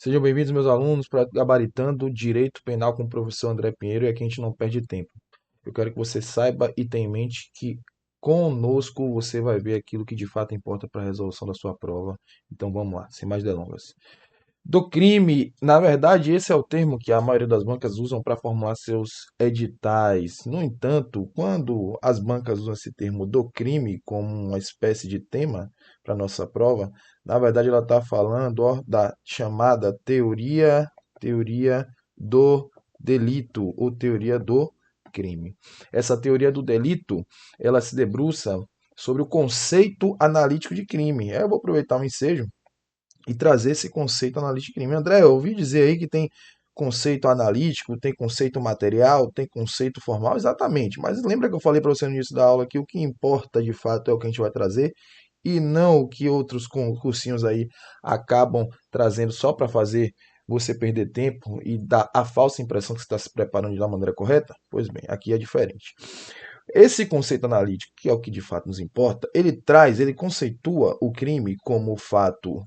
Sejam bem-vindos, meus alunos, para Gabaritando Direito Penal com o professor André Pinheiro, e aqui a gente não perde tempo. Eu quero que você saiba e tenha em mente que conosco você vai ver aquilo que de fato importa para a resolução da sua prova. Então vamos lá, sem mais delongas. Do crime, na verdade, esse é o termo que a maioria das bancas usam para formular seus editais. No entanto, quando as bancas usam esse termo do crime como uma espécie de tema para nossa prova, na verdade ela está falando da chamada teoria do delito ou teoria do crime. Essa teoria do delito, ela se debruça sobre o conceito analítico de crime. Eu vou aproveitar o ensejo e trazer esse conceito analítico de crime. André, eu ouvi dizer aí que tem conceito analítico, tem conceito material, tem conceito formal, exatamente. Mas lembra que eu falei para você no início da aula que o que importa de fato é o que a gente vai trazer e não o que outros cursinhos aí acabam trazendo só para fazer você perder tempo e dar a falsa impressão que você está se preparando da maneira correta? Pois bem, aqui é diferente. Esse conceito analítico, que é o que de fato nos importa, ele conceitua o crime como o fato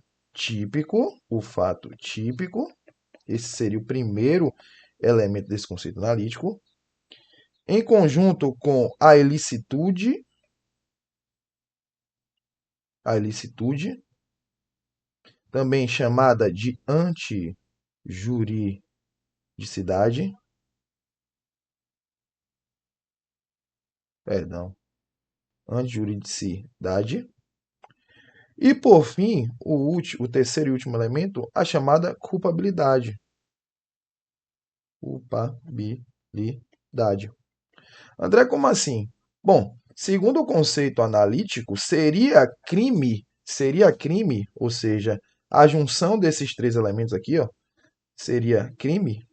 típico, esse seria o primeiro elemento desse conceito analítico, em conjunto com a ilicitude, também chamada de antijuridicidade, perdão, antijuridicidade, e por fim, o terceiro e último elemento, a chamada culpabilidade. Culpabilidade. André, como assim? Bom, segundo o conceito analítico, seria crime, ou seja, a junção desses três elementos aqui, ó, seria crime,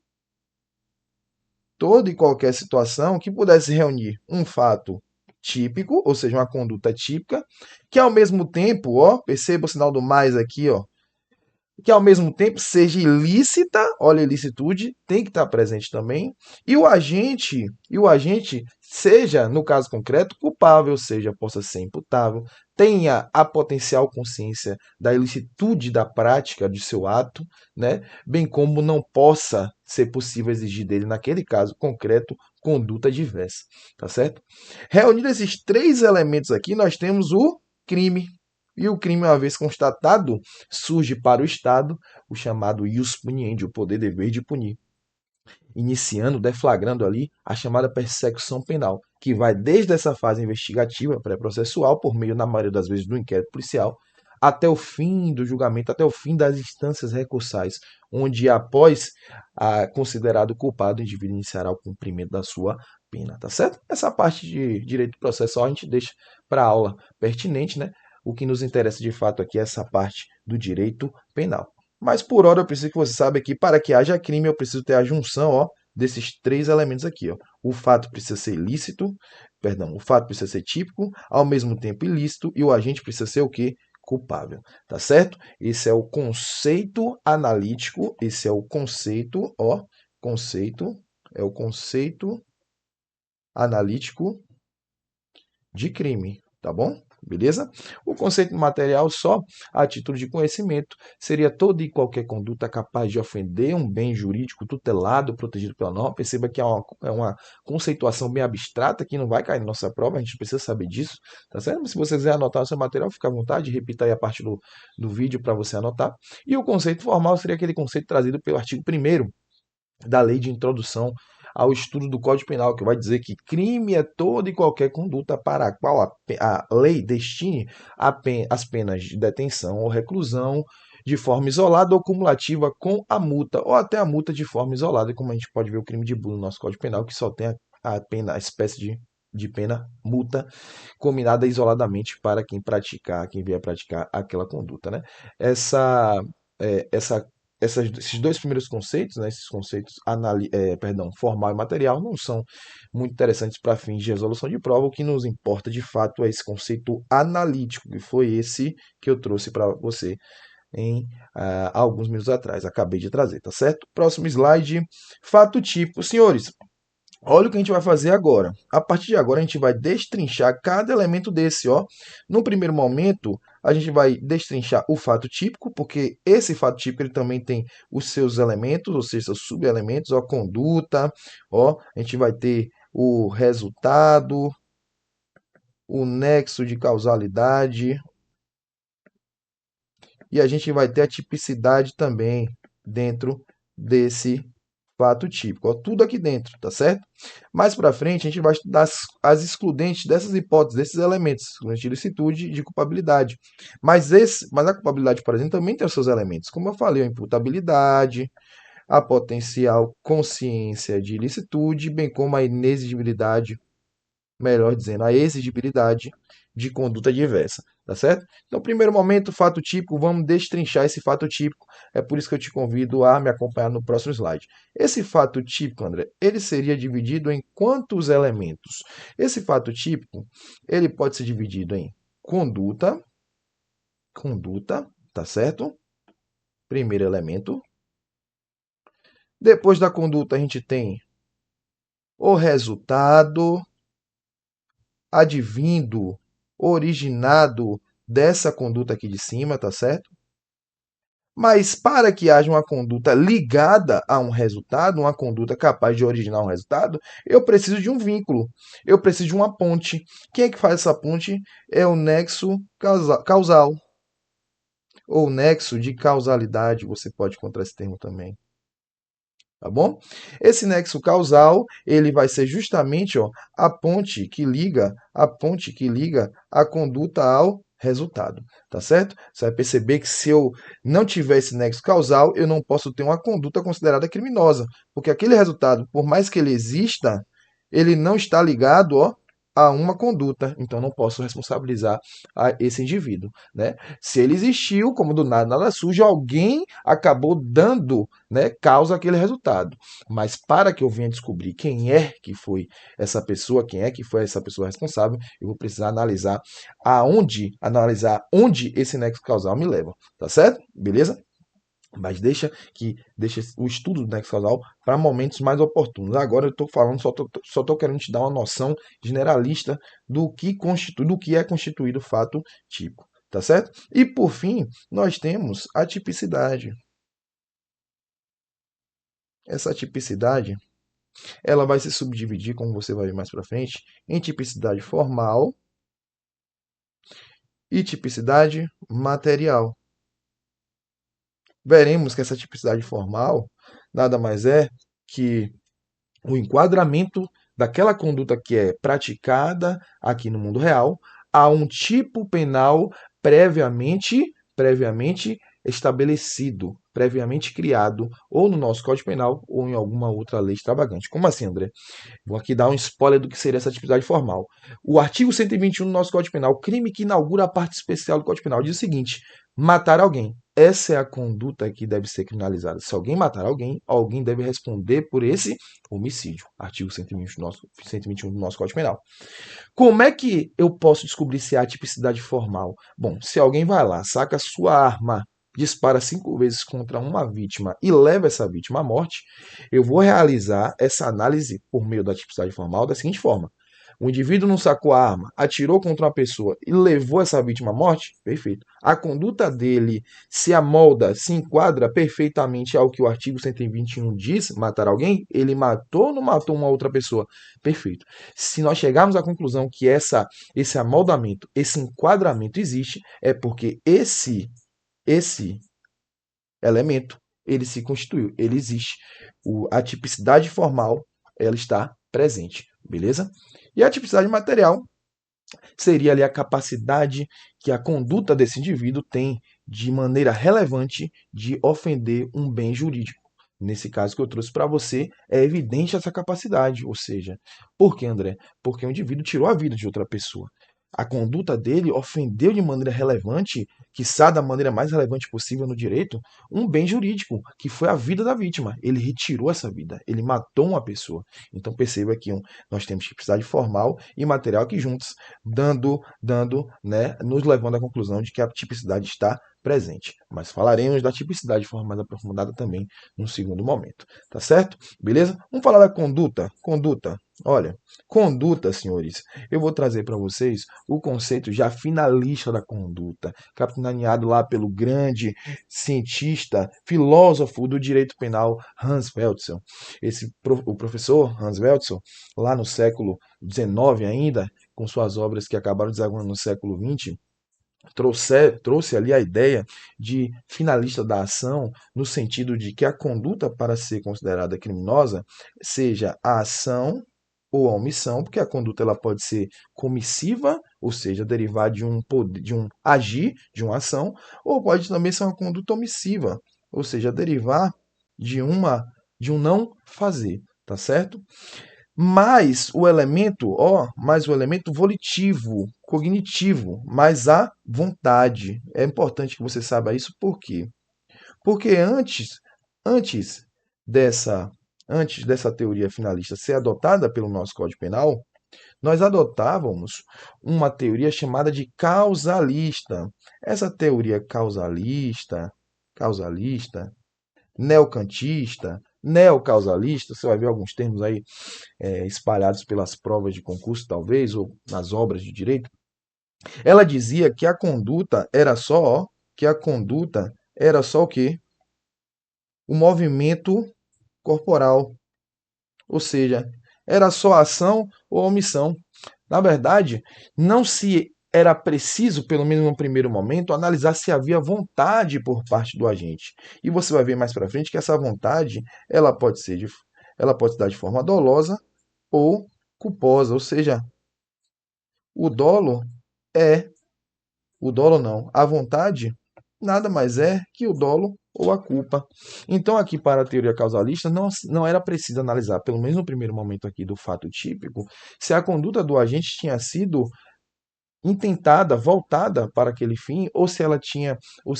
toda e qualquer situação que pudesse reunir um fato típico, ou seja, uma conduta típica, que ao mesmo tempo, ó, perceba o sinal do mais aqui, ó, que ao mesmo tempo seja ilícita, olha a ilicitude, tem que estar presente também, e o agente seja, no caso concreto, culpável, ou seja, possa ser imputável, tenha a potencial consciência da ilicitude da prática de seu ato, né? Bem como não possa ser possível exigir dele, naquele caso concreto, conduta diversa, tá certo? Reunindo esses três elementos aqui, nós temos o crime. E o crime, uma vez constatado, surge para o Estado o chamado ius puniendi, o poder-dever de punir, iniciando, deflagrando ali a chamada persecução penal, que vai desde essa fase investigativa, pré-processual, por meio, na maioria das vezes, do inquérito policial, até o fim do julgamento, até o fim das instâncias recursais, onde, após considerado culpado, o indivíduo iniciará o cumprimento da sua pena, tá certo? Essa parte de direito processual a gente deixa para a aula pertinente, né? O que nos interessa de fato aqui é essa parte do direito penal. Mas por hora eu preciso que você saiba que para que haja crime eu preciso ter a junção, ó, desses três elementos aqui, ó. O fato precisa ser ilícito, perdão, o fato precisa ser típico, ao mesmo tempo ilícito, e o agente precisa ser o quê? Culpável, tá certo? Esse é o conceito analítico, esse é o conceito, ó, é o conceito analítico de crime, tá bom? Beleza? O conceito material, só a título de conhecimento, seria toda e qualquer conduta capaz de ofender um bem jurídico tutelado, protegido pela norma. Perceba que é uma conceituação bem abstrata que não vai cair na nossa prova, a gente precisa saber disso, tá certo? Mas se você quiser anotar o seu material, fica à vontade, repita aí a parte do vídeo para você anotar. E o conceito formal seria aquele conceito trazido pelo artigo 1º da Lei de Introdução ao Estudo do Código Penal, que vai dizer que crime é toda e qualquer conduta para a qual a lei destine as penas de detenção ou reclusão de forma isolada ou cumulativa com a multa, ou até a multa de forma isolada, como a gente pode ver o crime de bullying no nosso Código Penal, que só tem a pena, a espécie de pena multa combinada isoladamente para quem vier praticar aquela conduta, né? Essa, essa esses dois primeiros conceitos, né, esses conceitos formal e material, não são muito interessantes para fins de resolução de prova. O que nos importa de fato é esse conceito analítico, que foi esse que eu trouxe para você em alguns minutos atrás. Acabei de trazer, tá certo? Próximo slide, fato típico. Senhores, olha o que a gente vai fazer agora. A partir de agora, a gente vai destrinchar cada elemento desse, ó. No primeiro momento, a gente vai destrinchar o fato típico, porque esse fato típico ele também tem os seus elementos, ou seja, seus subelementos, ó, conduta, ó, a gente vai ter o resultado, o nexo de causalidade, e a gente vai ter a tipicidade também dentro desse fato típico. Ó, tudo aqui dentro, tá certo? Mais para frente, a gente vai estudar as excludentes dessas hipóteses, desses elementos, excludente de licitude e de culpabilidade. Mas a culpabilidade, por exemplo, também tem os seus elementos. Como eu falei, a imputabilidade, a potencial consciência de ilicitude, bem como a inexigibilidade, melhor dizendo, a exigibilidade de conduta diversa, tá certo? Então, primeiro momento, fato típico, vamos destrinchar esse fato típico. É por isso que eu te convido a me acompanhar no próximo slide. Esse fato típico, André, ele seria dividido em quantos elementos? Esse fato típico, ele pode ser dividido em conduta, tá certo? Primeiro elemento. Depois da conduta, a gente tem o resultado advindo, originado dessa conduta aqui de cima, tá certo? Mas para que haja uma conduta ligada a um resultado, uma conduta capaz de originar um resultado, eu preciso de um vínculo, eu preciso de uma ponte. Quem é que faz essa ponte? É o nexo causal, ou nexo de causalidade, você pode encontrar esse termo também. Tá bom? Esse nexo causal, ele vai ser justamente, ó, a ponte que liga a conduta ao resultado, tá certo? Você vai perceber que se eu não tiver esse nexo causal, eu não posso ter uma conduta considerada criminosa, porque aquele resultado, por mais que ele exista, ele não está ligado, ó, a uma conduta, então não posso responsabilizar esse indivíduo, né? Se ele existiu, como do nada nada surge, alguém acabou dando, né, causa aquele resultado. Mas para que eu venha descobrir quem é que foi essa pessoa, quem é que foi essa pessoa responsável, eu vou precisar analisar onde esse nexo causal me leva, tá certo? Beleza? Mas deixa o estudo do nexo causal para momentos mais oportunos. Agora eu estou falando, só tô querendo te dar uma noção generalista do que é constituído o fato típico, tá certo? E por fim, nós temos a tipicidade. Essa tipicidade, ela vai se subdividir, como você vai ver mais para frente, em tipicidade formal e tipicidade material. Veremos que essa tipicidade formal nada mais é que o enquadramento daquela conduta que é praticada aqui no mundo real a um tipo penal previamente estabelecido, previamente criado, ou no nosso Código Penal, ou em alguma outra lei extravagante. Como assim, André? Vou aqui dar um spoiler do que seria essa atividade formal. O artigo 121 do nosso Código Penal, crime que inaugura a parte especial do Código Penal, diz o seguinte: matar alguém. Essa é a conduta que deve ser criminalizada. Se alguém matar alguém, alguém deve responder por esse homicídio. Artigo 121 do nosso Código Penal. Como é que eu posso descobrir se há tipicidade formal? Bom, se alguém vai lá, saca sua arma, dispara 5 vezes contra uma vítima e leva essa vítima à morte, eu vou realizar essa análise por meio da tipicidade formal da seguinte forma: o indivíduo não sacou a arma, atirou contra uma pessoa e levou essa vítima à morte? Perfeito. A conduta dele se amolda, se enquadra perfeitamente ao que o artigo 121 diz, matar alguém? Ele matou ou não matou uma outra pessoa? Perfeito. Se nós chegarmos à conclusão que esse amoldamento, esse enquadramento existe, é porque esse elemento ele se constituiu, ele existe. A tipicidade formal ela está presente, beleza? E a tipicidade material seria ali a capacidade que a conduta desse indivíduo tem de maneira relevante de ofender um bem jurídico. Nesse caso que eu trouxe para você, é evidente essa capacidade. Ou seja, por que, André? Porque o indivíduo tirou a vida de outra pessoa. A conduta dele ofendeu de maneira relevante, quiçá da maneira mais relevante possível no direito, um bem jurídico, que foi a vida da vítima. Ele retirou essa vida, ele matou uma pessoa. Então perceba que nós temos tipicidade formal e material aqui juntos, né, nos levando à conclusão de que a tipicidade está presente. Mas falaremos da tipicidade de forma mais aprofundada também num segundo momento. Tá certo? Beleza? Vamos falar da conduta. Conduta. Olha, conduta, senhores, eu vou trazer para vocês o conceito já finalista da conduta, capitaneado lá pelo grande cientista, filósofo do direito penal Hans Welzel. O professor Hans Welzel, lá no século XIX ainda, com suas obras que acabaram desaguando no século XX, trouxe ali a ideia de finalista da ação, no sentido de que a conduta para ser considerada criminosa seja a ação ou a omissão, porque a conduta ela pode ser comissiva, ou seja, derivar de um poder, de um agir, de uma ação, ou pode também ser uma conduta omissiva, ou seja, derivar de uma de um não fazer, tá certo? Mais o elemento volitivo, cognitivo, mais a vontade. É importante que você saiba isso, por quê? Porque antes dessa, antes dessa teoria finalista ser adotada pelo nosso Código Penal, nós adotávamos uma teoria chamada de causalista. Essa teoria causalista, neocantista, neocausalista, você vai ver alguns termos aí espalhados pelas provas de concurso, talvez, ou nas obras de direito. Ela dizia que a conduta era só, ó, que a conduta era só o quê? O movimento corporal, ou seja, era só ação ou omissão. Na verdade, não se era preciso, pelo menos no primeiro momento, analisar se havia vontade por parte do agente. E você vai ver mais para frente que essa vontade, ela pode se dar de forma dolosa ou culposa, ou seja, o dolo é, o dolo não, a vontade nada mais é que o dolo ou a culpa. Então, aqui para a teoria causalista, não era preciso analisar, pelo menos no primeiro momento aqui do fato típico, se a conduta do agente tinha sido intentada, voltada para aquele fim, ou se ela tinha, ou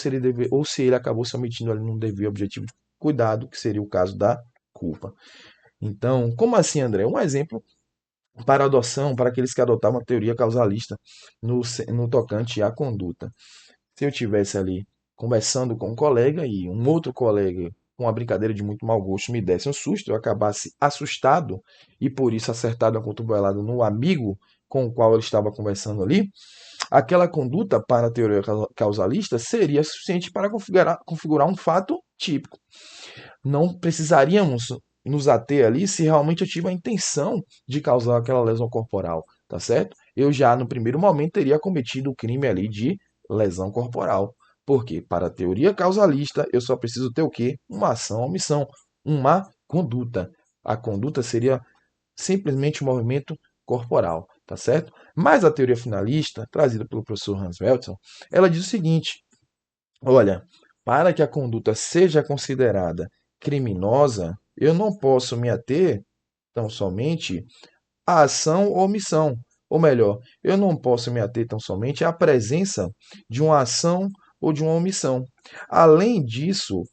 se ele acabou se omitindo ali num dever objetivo de cuidado, que seria o caso da culpa. Então, como assim, André? Um exemplo para adoção, para aqueles que adotavam a teoria causalista no tocante à conduta. Se eu tivesse ali conversando com um colega e um outro colega com uma brincadeira de muito mau gosto me desse um susto, eu acabasse assustado e por isso acertado a cotovelada no amigo com o qual eu estava conversando ali, aquela conduta para a teoria causalista seria suficiente para configurar um fato típico. Não precisaríamos nos ater ali se realmente eu tive a intenção de causar aquela lesão corporal, tá certo? Eu já no primeiro momento teria cometido o crime ali de lesão corporal. Porque para a teoria causalista eu só preciso ter o quê? Uma ação, uma omissão, uma conduta. A conduta seria simplesmente um movimento corporal, tá certo? Mas a teoria finalista, trazida pelo professor Hans Welzel, ela diz o seguinte: olha, para que a conduta seja considerada criminosa, eu não posso me ater tão somente à ação ou omissão. Ou melhor, eu não posso me ater tão somente à presença de uma ação ou de uma omissão.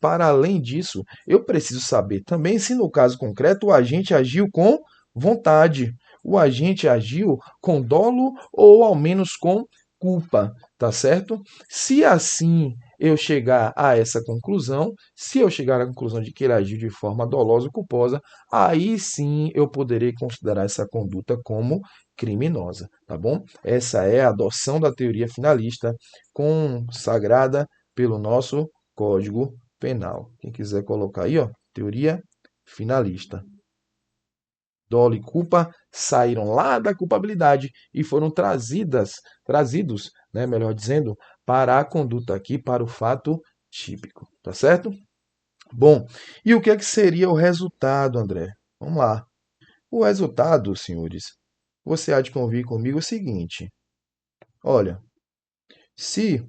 Para além disso, eu preciso saber também se no caso concreto o agente agiu com vontade, o agente agiu com dolo ou ao menos com culpa, tá certo? Se assim eu chegar a essa conclusão, se eu chegar à conclusão de que ele agiu de forma dolosa ou culposa, aí sim eu poderei considerar essa conduta como criminosa, tá bom? Essa é a adoção da teoria finalista consagrada pelo nosso Código Penal. Quem quiser colocar aí, ó, teoria finalista. Dolo e culpa saíram lá da culpabilidade e foram trazidos, né, melhor dizendo, para a conduta aqui, para o fato típico, tá certo? Bom, e o que é que seria o resultado, André? Vamos lá. O resultado, senhores, você há de convir comigo o seguinte: olha, se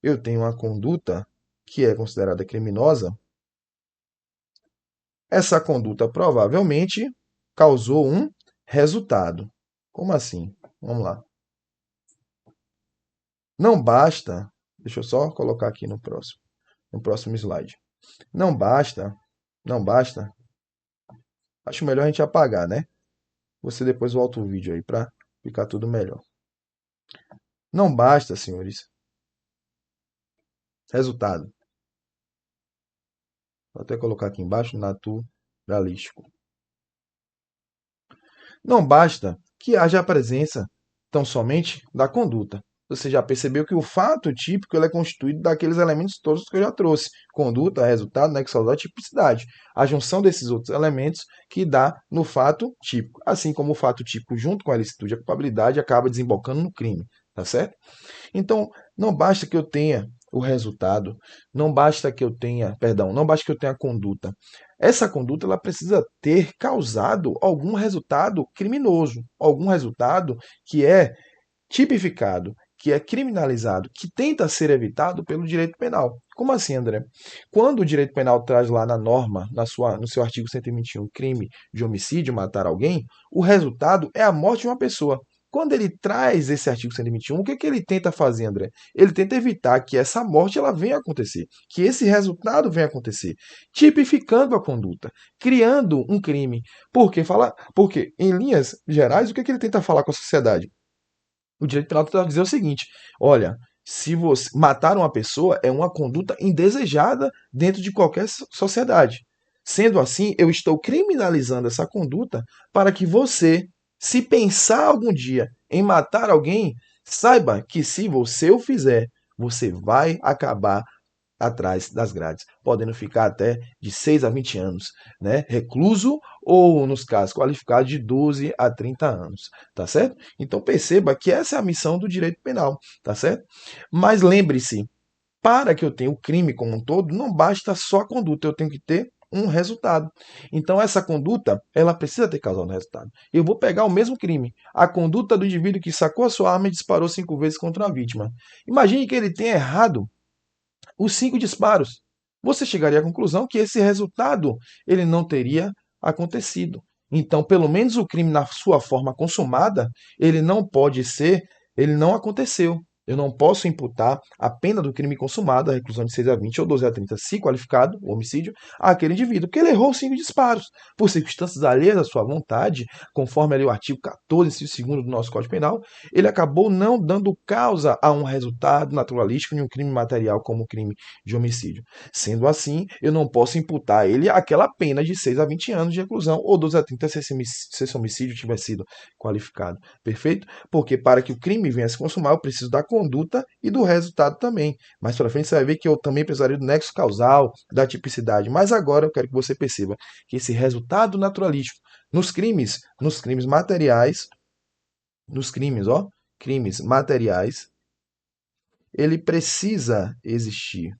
eu tenho uma conduta que é considerada criminosa, essa conduta provavelmente causou um resultado. Como assim? Vamos lá. Não basta, deixa eu só colocar aqui no próximo slide. Não basta, não basta. Acho melhor a gente apagar, né? Você depois volta o vídeo aí para ficar tudo melhor. Não basta, senhores. Resultado. Vou até colocar aqui embaixo, naturalístico. Não basta que haja a presença tão somente da conduta. Você já percebeu que o fato típico ele é constituído daqueles elementos todos que eu já trouxe: conduta, resultado, nexo causal e tipicidade. A junção desses outros elementos que dá no fato típico. Assim como o fato típico, junto com a ilicitude e a culpabilidade, acaba desembocando no crime. Tá certo? Então, não basta que eu tenha o resultado, não basta que eu tenha, perdão, não basta que eu tenha a conduta. Essa conduta ela precisa ter causado algum resultado criminoso, algum resultado que é tipificado, que é criminalizado, que tenta ser evitado pelo direito penal. Como assim, André? Quando o direito penal traz lá na norma, no seu artigo 121, crime de homicídio, matar alguém, o resultado é a morte de uma pessoa. Quando ele traz esse artigo 121, o que, que ele tenta fazer, André? Ele tenta evitar que essa morte ela venha a acontecer, que esse resultado venha a acontecer, tipificando a conduta, criando um crime. Porque em linhas gerais, o que, que ele tenta falar com a sociedade? O direito penal tenta dizer o seguinte: olha, se você matar uma pessoa é uma conduta indesejada dentro de qualquer sociedade. Sendo assim, eu estou criminalizando essa conduta para que você, se pensar algum dia em matar alguém, saiba que se você o fizer, você vai acabar atrás das grades, podendo ficar até de 6 a 20 anos, né? Recluso ou, nos casos qualificados, de 12 a 30 anos, tá certo? Então perceba que essa é a missão do direito penal, tá certo? Mas lembre-se, para que eu tenha o crime como um todo, não basta só a conduta, eu tenho que ter um resultado. Então essa conduta, ela precisa ter causado um resultado. Eu vou pegar o mesmo crime, a conduta do indivíduo que sacou a sua arma e disparou 5 vezes contra a vítima. Imagine que ele tenha errado os 5 disparos. Você chegaria à conclusão que esse resultado ele não teria acontecido. Então, pelo menos o crime na sua forma consumada, ele não pode ser, ele não aconteceu. Eu não posso imputar a pena do crime consumado, a reclusão de 6 a 20 ou 12 a 30, se qualificado, o homicídio, àquele indivíduo, porque ele errou 5 disparos, por circunstâncias alheias à sua vontade, conforme ali o artigo 14, inciso 2º do nosso Código Penal, ele acabou não dando causa a um resultado naturalístico em um crime material como o crime de homicídio. Sendo assim, eu não posso imputar a ele aquela pena de 6 a 20 anos de reclusão ou 12 a 30 se esse homicídio tiver sido qualificado. Perfeito? Porque para que o crime venha a se consumar, eu preciso da conduta e do resultado também. Mais para frente você vai ver que eu também precisaria do nexo causal, da tipicidade. Mas agora eu quero que você perceba que esse resultado naturalístico nos crimes materiais, nos crimes, ó, crimes materiais, ele precisa existir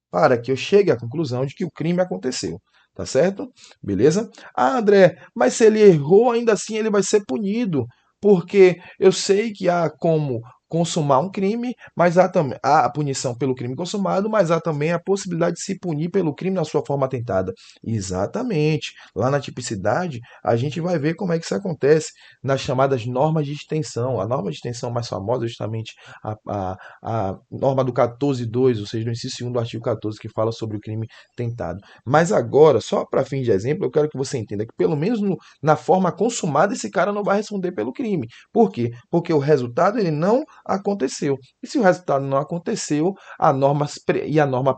para que eu chegue à conclusão de que o crime aconteceu. Tá certo? Beleza? Ah, André, mas se ele errou, ainda assim ele vai ser punido, porque eu sei que há como consumar um crime, mas há a punição pelo crime consumado, mas há também a possibilidade de se punir pelo crime na sua forma tentada. Exatamente. Lá na tipicidade, a gente vai ver como é que isso acontece nas chamadas normas de extensão. A norma de extensão mais famosa é justamente a norma do 14.2, ou seja, do inciso 2º do artigo 14, que fala sobre o crime tentado. Mas agora, só para fim de exemplo, eu quero que você entenda que, pelo menos na forma consumada, esse cara não vai responder pelo crime. Por quê? Porque o resultado ele não aconteceu. E se o resultado não aconteceu, a norma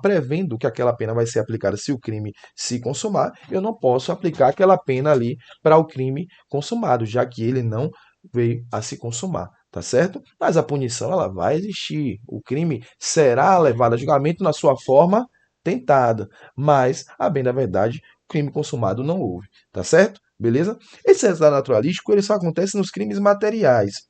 prevendo que aquela pena vai ser aplicada se o crime se consumar, eu não posso aplicar aquela pena ali para o crime consumado, já que ele não veio a se consumar, tá certo? Mas a punição ela vai existir. O crime será levado a julgamento na sua forma tentada, mas a bem da verdade, crime consumado não houve, tá certo? Beleza? Esse resultado naturalístico ele só acontece nos crimes materiais.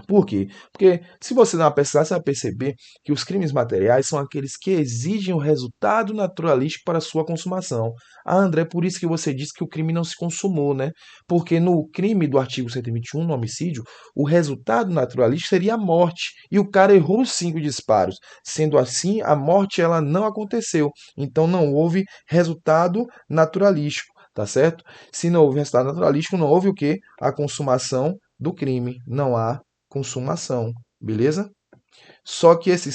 Por quê? Porque se você dar uma pesquisada, você vai perceber que os crimes materiais são aqueles que exigem o resultado naturalístico para a sua consumação. Ah, André, por isso que você disse que o crime não se consumou, né? Porque no crime do artigo 121, no homicídio, o resultado naturalístico seria a morte. E o cara errou os 5 disparos. Sendo assim, a morte ela não aconteceu. Então não houve resultado naturalístico, tá certo? Se não houve resultado naturalístico, não houve o quê? A consumação do crime. Não há consumação, beleza? Só que esse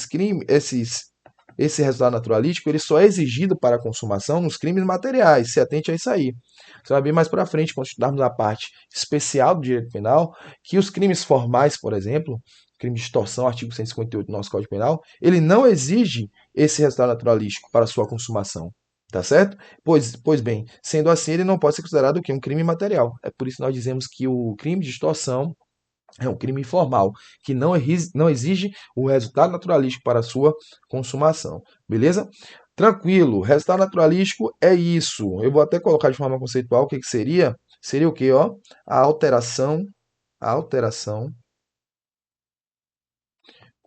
resultado naturalístico ele só é exigido para a consumação nos crimes materiais. Se atente a isso aí. Você vai ver mais para frente, quando estudarmos a parte especial do direito penal, que os crimes formais, por exemplo, crime de extorsão, artigo 158 do nosso Código Penal, ele não exige esse resultado naturalístico para a sua consumação. Tá certo? Pois bem, sendo assim, ele não pode ser considerado o quê? Um crime material. É por isso que nós dizemos que o crime de extorsão é um crime informal, que não exige o resultado naturalístico para a sua consumação. Beleza? Tranquilo. Resultado naturalístico é isso. Eu vou até colocar de forma conceitual o que que seria. Seria o quê, ó? A alteração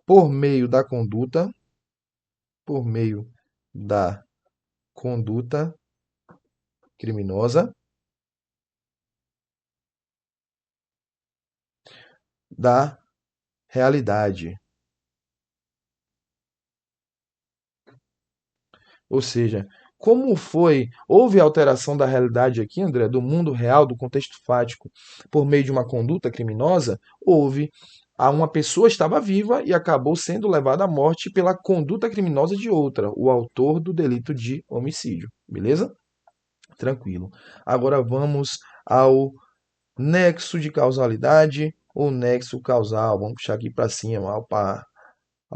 por meio da conduta, por meio da conduta criminosa da realidade. Ou seja, como foi, houve alteração da realidade aqui, André, do mundo real, do contexto fático, por meio de uma conduta criminosa? Houve. Uma pessoa estava viva e acabou sendo levada à morte pela conduta criminosa de outra, o autor do delito de homicídio. Beleza? Tranquilo. Agora vamos ao nexo de causalidade ou nexo causal. Vamos puxar aqui para cima,